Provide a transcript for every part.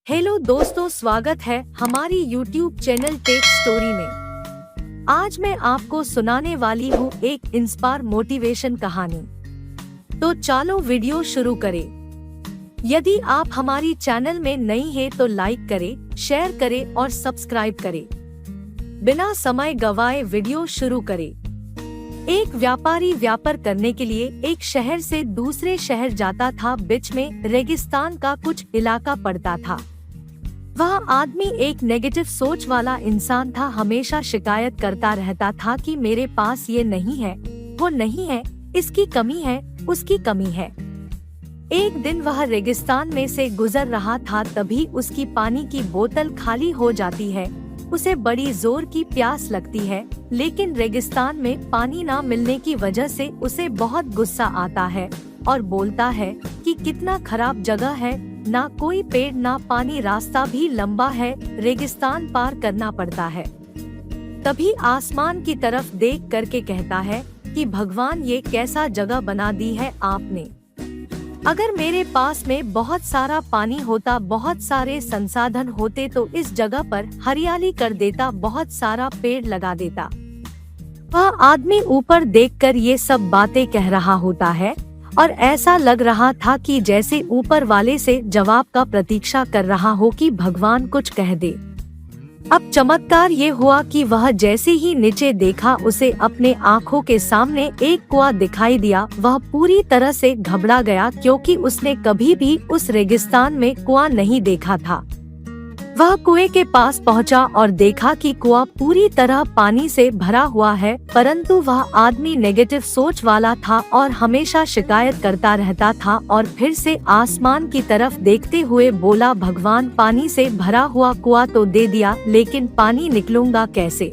Hello दोस्तों, स्वागत है हमारी YouTube चैनल टेक स्टोरी में। आज मैं आपको सुनाने वाली हूँ एक इंस्पायर मोटिवेशन कहानी। तो चलो वीडियो शुरू करें। यदि आप हमारी चैनल में नई हैं तो लाइक करें, शेयर करें और सब्सक्राइब करें। बिना समय गवाए वीडियो शुरू करें। एक व्यापारी व्यापार करने के लिए एक शहर से दूसरे शहर जाता था। बीच में रेगिस्तान का कुछ इलाका पड़ता था। वह आदमी एक नेगेटिव सोच वाला इंसान था। हमेशा शिकायत करता रहता था कि मेरे पास ये नहीं है, वो नहीं है, इसकी कमी है, उसकी कमी है। एक दिन वह रेगिस्तान में से गुजर रहा था, तभी उसकी पानी की बोतल खाली हो जाती है। उसे बड़ी जोर की प्यास लगती है, लेकिन रेगिस्तान में पानी ना मिलने की वजह से उसे बहुत गुस्सा आता है और बोलता है कि कितना खराब जगह है, ना कोई पेड़ ना पानी, रास्ता भी लंबा है, रेगिस्तान पार करना पड़ता है। तभी आसमान की तरफ देख करके कहता है कि भगवान, ये कैसा जगह बना दी है आपने। अगर मेरे पास में बहुत सारा पानी होता, बहुत सारे संसाधन होते तो इस जगह पर हरियाली कर देता, बहुत सारा पेड़ लगा देता। वह आदमी ऊपर देखकर ये सब बातें कह रहा होता है और ऐसा लग रहा था कि जैसे ऊपर वाले से जवाब का प्रतीक्षा कर रहा हो कि भगवान कुछ कह दे। अब चमत्कार ये हुआ कि वह जैसे ही नीचे देखा, उसे अपने आँखों के सामने एक कुआं दिखाई दिया। वह पूरी तरह से घबरा गया, क्योंकि उसने कभी भी उस रेगिस्तान में कुआं नहीं देखा था। वह कुएं के पास पहुंचा और देखा कि कुआं पूरी तरह पानी से भरा हुआ है, परंतु वह आदमी नेगेटिव सोच वाला था और हमेशा शिकायत करता रहता था। और फिर से आसमान की तरफ देखते हुए बोला, भगवान, पानी से भरा हुआ कुआं तो दे दिया, लेकिन पानी निकलूंगा कैसे।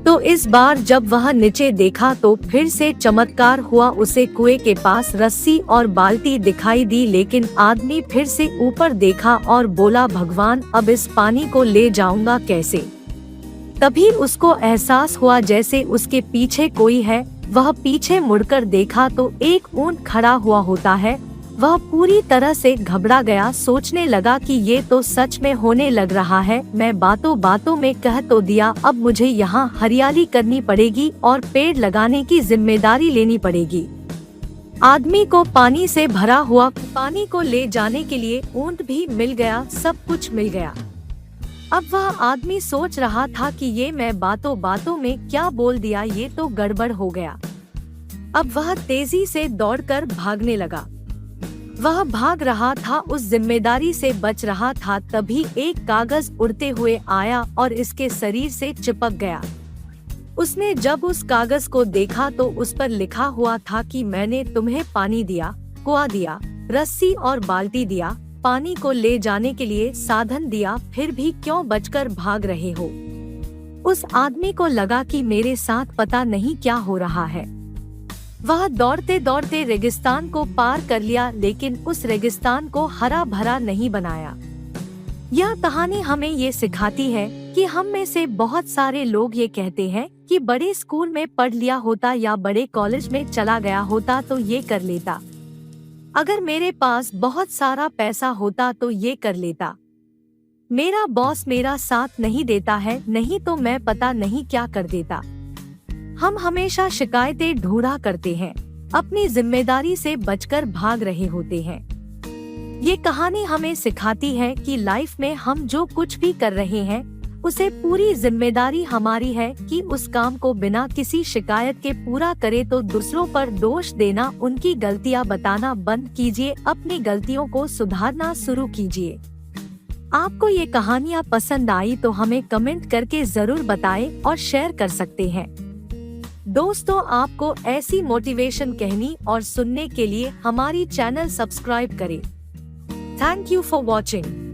तो इस बार जब वह नीचे देखा तो फिर से चमत्कार हुआ। उसे कुएं के पास रस्सी और बाल्टी दिखाई दी, लेकिन आदमी फिर से ऊपर देखा और बोला, भगवान, अब इस पानी को ले जाऊंगा कैसे। तभी उसको एहसास हुआ जैसे उसके पीछे कोई है। वह पीछे मुड़कर देखा तो एक ऊंट खड़ा हुआ होता है। वह पूरी तरह से घबरा गया, सोचने लगा कि ये तो सच में होने लग रहा है। मैं बातों बातों में कह तो दिया, अब मुझे यहाँ हरियाली करनी पड़ेगी और पेड़ लगाने की जिम्मेदारी लेनी पड़ेगी। आदमी को पानी से भरा हुआ पानी को ले जाने के लिए ऊंट भी मिल गया, सब कुछ मिल गया। अब वह आदमी सोच रहा था कि ये मैं बातों बातों में क्या बोल दिया, ये तो गड़बड़ हो गया। अब वह तेजी से दौड़कर भागने लगा। वह भाग रहा था, उस जिम्मेदारी से बच रहा था। तभी एक कागज उड़ते हुए आया और इसके शरीर से चिपक गया। उसने जब उस कागज को देखा तो उस पर लिखा हुआ था कि मैंने तुम्हें पानी दिया, कुआं दिया, रस्सी और बाल्टी दिया, पानी को ले जाने के लिए साधन दिया, फिर भी क्यों बचकर भाग रहे हो। उस आदमी को लगा कि मेरे साथ पता नहीं क्या हो रहा है। वह दौड़ते दौड़ते रेगिस्तान को पार कर लिया, लेकिन उस रेगिस्तान को हरा भरा नहीं बनाया। यह कहानी हमें ये सिखाती है कि हम में से बहुत सारे लोग ये कहते हैं कि बड़े स्कूल में पढ़ लिया होता या बड़े कॉलेज में चला गया होता तो ये कर लेता। अगर मेरे पास बहुत सारा पैसा होता तो ये कर लेता। मेरा बॉस मेरा साथ नहीं देता है, नहीं तो मैं पता नहीं क्या कर देता। हम हमेशा शिकायतें ढूंढा करते हैं, अपनी जिम्मेदारी से बचकर भाग रहे होते हैं। ये कहानी हमें सिखाती है कि लाइफ में हम जो कुछ भी कर रहे हैं, उसे पूरी जिम्मेदारी हमारी है कि उस काम को बिना किसी शिकायत के पूरा करे। तो दूसरों पर दोष देना, उनकी गलतियां बताना बंद कीजिए, अपनी गलतियों को सुधारना शुरू कीजिए। आपको ये कहानियाँ पसंद आई तो हमें कमेंट करके जरूर बताएं और शेयर कर सकते हैं। दोस्तों, आपको ऐसी मोटिवेशन कहनी और सुनने के लिए हमारी चैनल सब्सक्राइब करें। Thank you for watching.